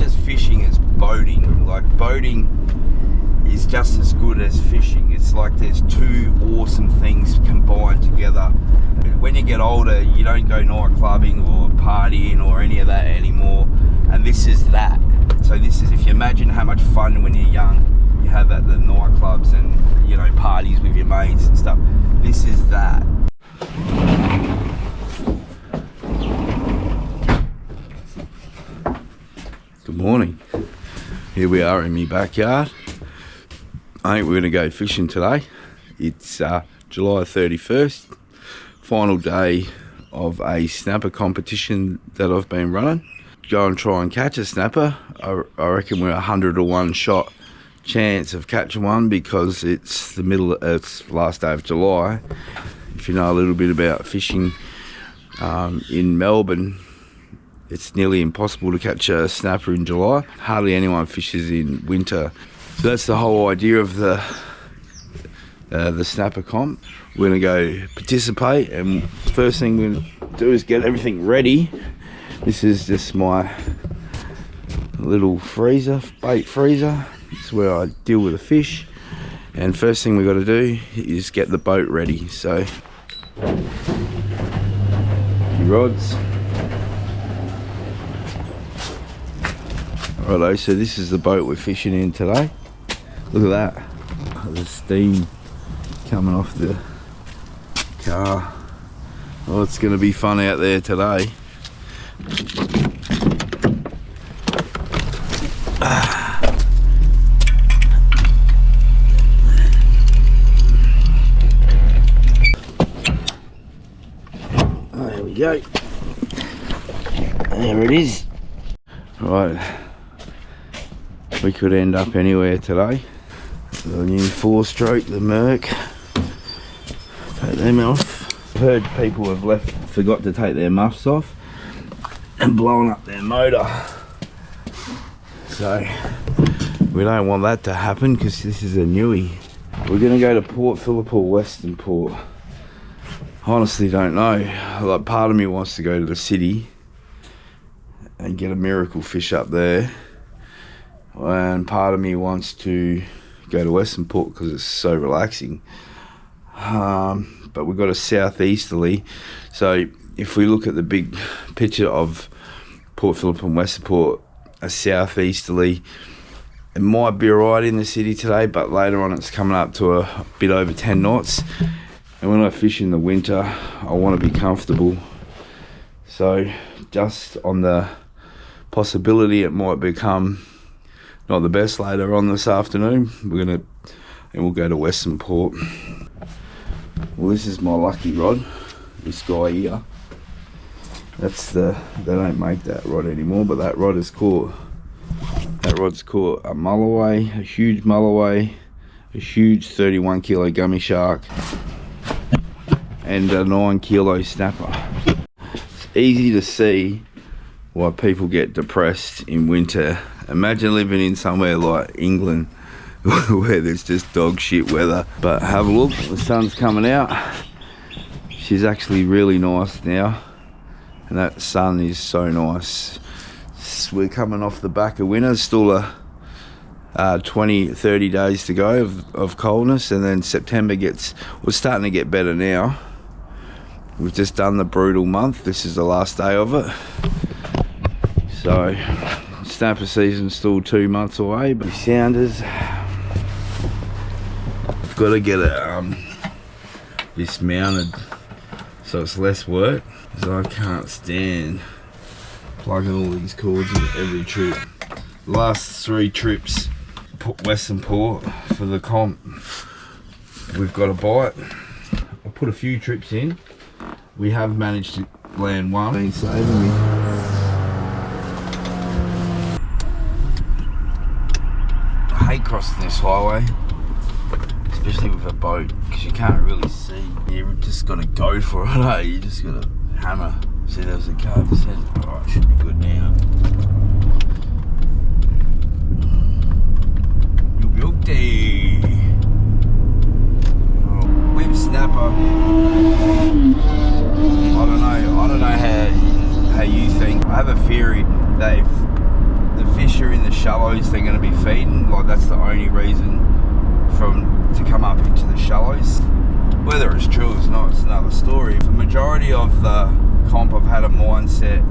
as fishing as boating. Like, boating is just as good as fishing. It's like there's two awesome things combined together. When you get older, you don't go night clubbing or partying or any of that anymore, and this is that. So this is, if you imagine how much fun when you're young you have at the nightclubs and, you know, parties with your mates and stuff, this is that. Good morning. Here we are in my backyard. I think we're going to go fishing today. It's July 31st, final day of a snapper competition that I've been running. Go and try and catch a snapper. I reckon we're 100 to 1 shot chance of catching one because it's it's last day of July. If you know a little bit about fishing in Melbourne, it's nearly impossible to catch a snapper in July. Hardly anyone fishes in winter. So that's the whole idea of the snapper comp. We're gonna go participate, and first thing we're gonna do is get everything ready. This is just my little freezer, bait freezer. It's where I deal with the fish. And first thing we got to do is get the boat ready. So, rods. Righto, so this is the boat we're fishing in today. Look at that. The steam coming off the car. Well, it's going to be fun out there today. There we go. There it is. Right, we could end up anywhere today. The new 4-stroke, the Merc. Take them off. I've heard people have forgot to take their muffs off and blown up their motor. So we don't want that to happen because this is a newie. We're gonna go to Port Phillip or Western Port. Honestly don't know. Like, part of me wants to go to the city and get a miracle fish up there, and part of me wants to go to Western Port because it's so relaxing. But we've got a southeasterly, so if we look at the big picture of Port Phillip and Western Port, a southeasterly, it might be alright in the city today, but later on it's coming up to a bit over 10 knots. And when I fish in the winter, I want to be comfortable. So just on the possibility it might become not the best later on this afternoon, we'll go to Western Port. Well, this is my lucky rod, this guy here. They don't make that rod anymore, but that rod's caught a mulloway, a huge mulloway, a huge 31 kilo gummy shark, and a 9 kilo snapper. It's easy to see why people get depressed in winter. Imagine living in somewhere like England where there's just dog shit weather. But have a look, the sun's coming out. She's actually really nice now, and that sun is so nice. We're coming off the back of winter, still a 20-30 days to go of coldness, and then September we're starting to get better now. We've just done the brutal month. This is the last day of it. So snapper season's still 2 months away, but sounders, I've got to get it dismounted so it's less work, because I can't stand plugging all these cords in every trip. The last 3 trips, Western Port for the comp, we've got a bite. I put a few trips in. We have managed to land one. Been saving me. I hate crossing this highway, especially with a boat, because you can't really see. You just got to go for it, eh? You just got to hammer. See, there's a car that says, alright, should be good now. You'll be okay. Whip snapper. I don't know how you think. I have a theory that if the fish shallows they're going to be feeding. Like, that's the only reason to come up into the shallows. Whether it's true or it's not, it's another story. The majority of the comp, I've had a mindset,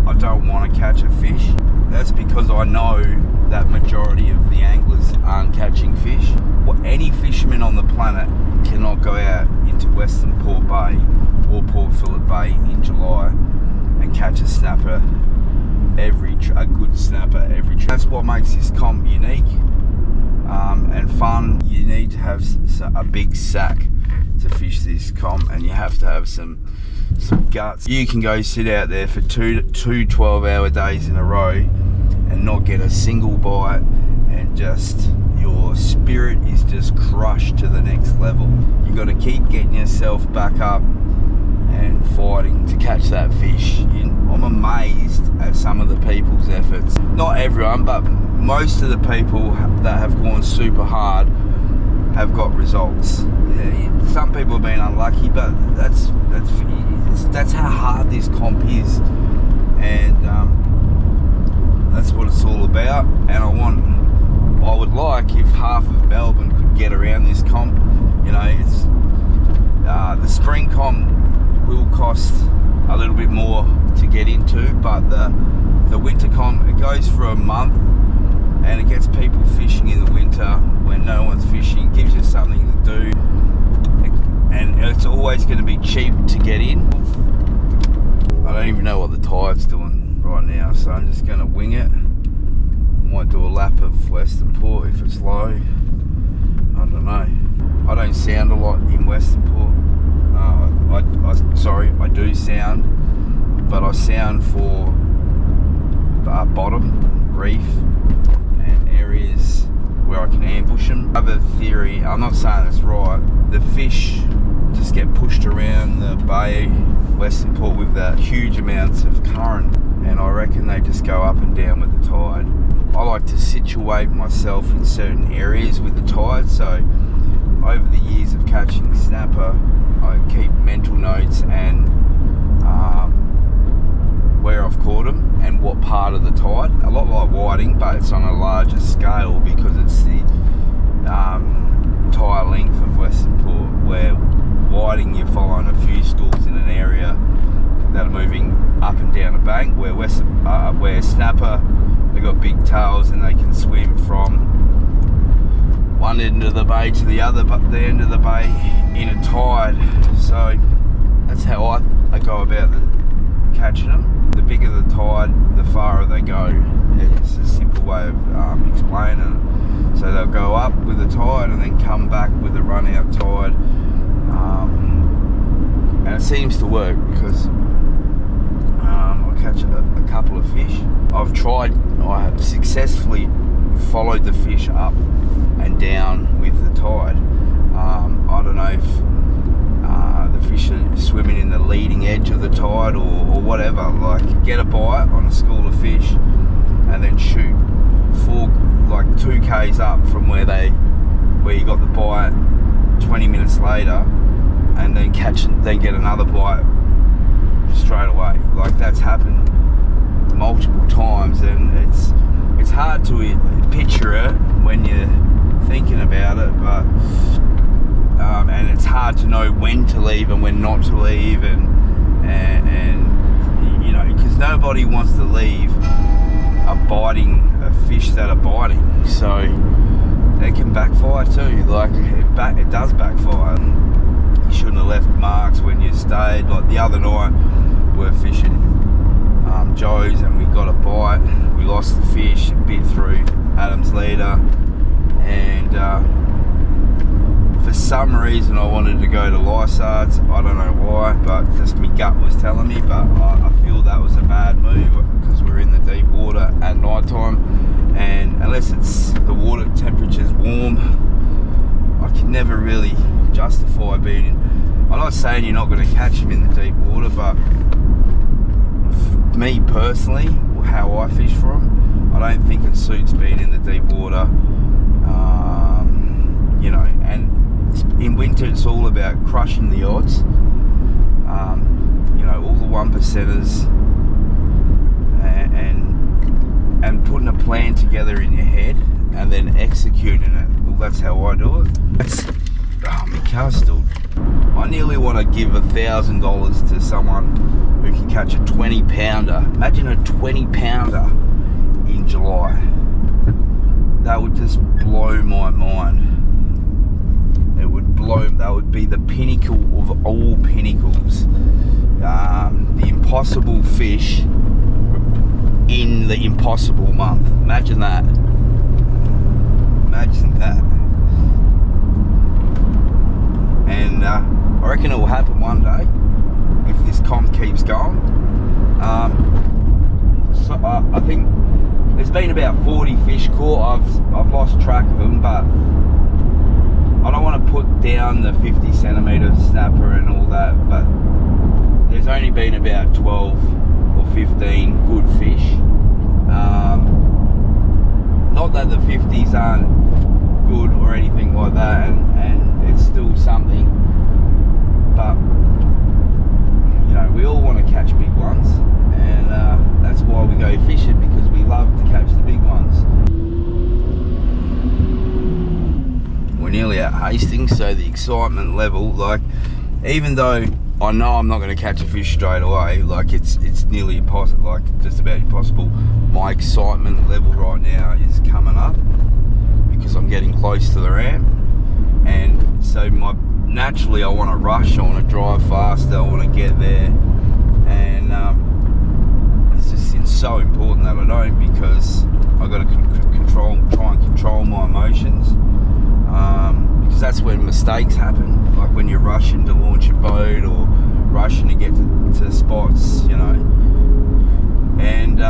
I don't want to catch a fish. That's because I know that majority of the anglers aren't catching fish. Well, any fisherman on the planet cannot go out into Western Port Bay or Port Phillip Bay in July and catch a snapper a good snapper every trip. That's what makes this comp unique and fun. You need to have a big sack to fish this comp, and you have to have some guts. You can go sit out there for two 12-hour days in a row and not get a single bite, and just your spirit is just crushed to the next level. You got to keep getting yourself back up and fighting to catch that fish. I'm amazed at some of the people's efforts. Not everyone, but most of the people that have gone super hard have got results. Yeah, some people have been unlucky, but that's how hard this comp is, and that's what it's all about. And I would like if half of Melbourne could get around this comp. You know, it's the spring comp will cost a little bit more to get into, but the winter comp, it goes for a month, and it gets people fishing in the winter when no one's fishing. It gives you something to do, and it's always going to be cheap to get in. I don't even know what the tide's doing right now, so I'm just going to wing it. Might do a lap of Western Port if it's low. I don't know. I don't sound a lot in Western Port. Sorry, I do sound, but I sound for bottom, reef, and areas where I can ambush them. I have a theory, I'm not saying it's right, the fish just get pushed around the bay, Western Port, with the huge amounts of current, and I reckon they just go up and down with the tide. I like to situate myself in certain areas with the tide, so over the years of catching snapper, I keep mental notes and where I've caught them and what part of the tide. A lot like whiting, but it's on a larger scale because it's the entire length of Western Port, where whiting you're following a few schools in an area that are moving up and down a bank, where snapper, they've got big tails and they can swim from one end of the bay to the other, but the end of the bay in a tide. So that's how I go about catching them. The bigger the tide, the farther they go. It's a simple way of explaining it. So they'll go up with the tide and then come back with a run out tide, and it seems to work because I catch a couple of fish. I have successfully followed the fish up and down with the tide. I don't know if the fish are swimming in the leading edge of the tide or whatever. Like, get a bite on a school of fish and then shoot 2 k's up from where you got the bite 20 minutes later, and then get another bite straight away. Like, that's happened multiple times, and it's hard to picture it when you're thinking about it, but and it's hard to know when to leave and when not to leave, and you know, because nobody wants to leave a fish that are biting, so they can backfire too. Like, it does backfire. You shouldn't have left marks when you stayed. Like the other night, we're fishing Joe's and we got a bite. We lost the fish, bit through Adam's leader, and for some reason I wanted to go to Lysards. I don't know why, but just my gut was telling me. But I feel that was a bad move because we're in the deep water at night time, and unless it's the water temperature's warm, I can never really justify being. I'm not saying you're not going to catch them in the deep water, but me personally, how I fish for them, I don't think it suits being in the deep water. You know, and in winter it's all about crushing the odds. You know, all the 1%ers and putting a plan together in your head and then executing it. Well, that's how I do it. My car's still... I nearly want to give $1,000 to someone who can catch a 20 pounder. Imagine a 20 pounder in July. That would just blow my mind. It would blow, that would be the pinnacle of all pinnacles. The impossible fish in the impossible month. Imagine that. Imagine that. And I reckon it will happen one day if this comp keeps going. So I think there's been about 40 fish caught. I've lost track of them, but I don't want to put down the 50 centimetre snapper and all that, but there's only been about 12 or 15 good fish. Not that the 50s aren't good or anything like that, and it's still something, but you know, we all want to catch big ones, and that's why we go fishing, because we love to catch the big ones. We're nearly at Hastings, so the excitement level, like, even though I know I'm not going to catch a fish straight away, like it's nearly impossible, like just about impossible, my excitement level right now is coming up because I'm getting close to the ramp, and so naturally I want to rush, I want to drive faster, I want to get there, and it's so important that I don't, because I've got to try and control my emotions, because that's when mistakes happen, like when you're rushing to launch a boat or rushing to get to spots, you know, and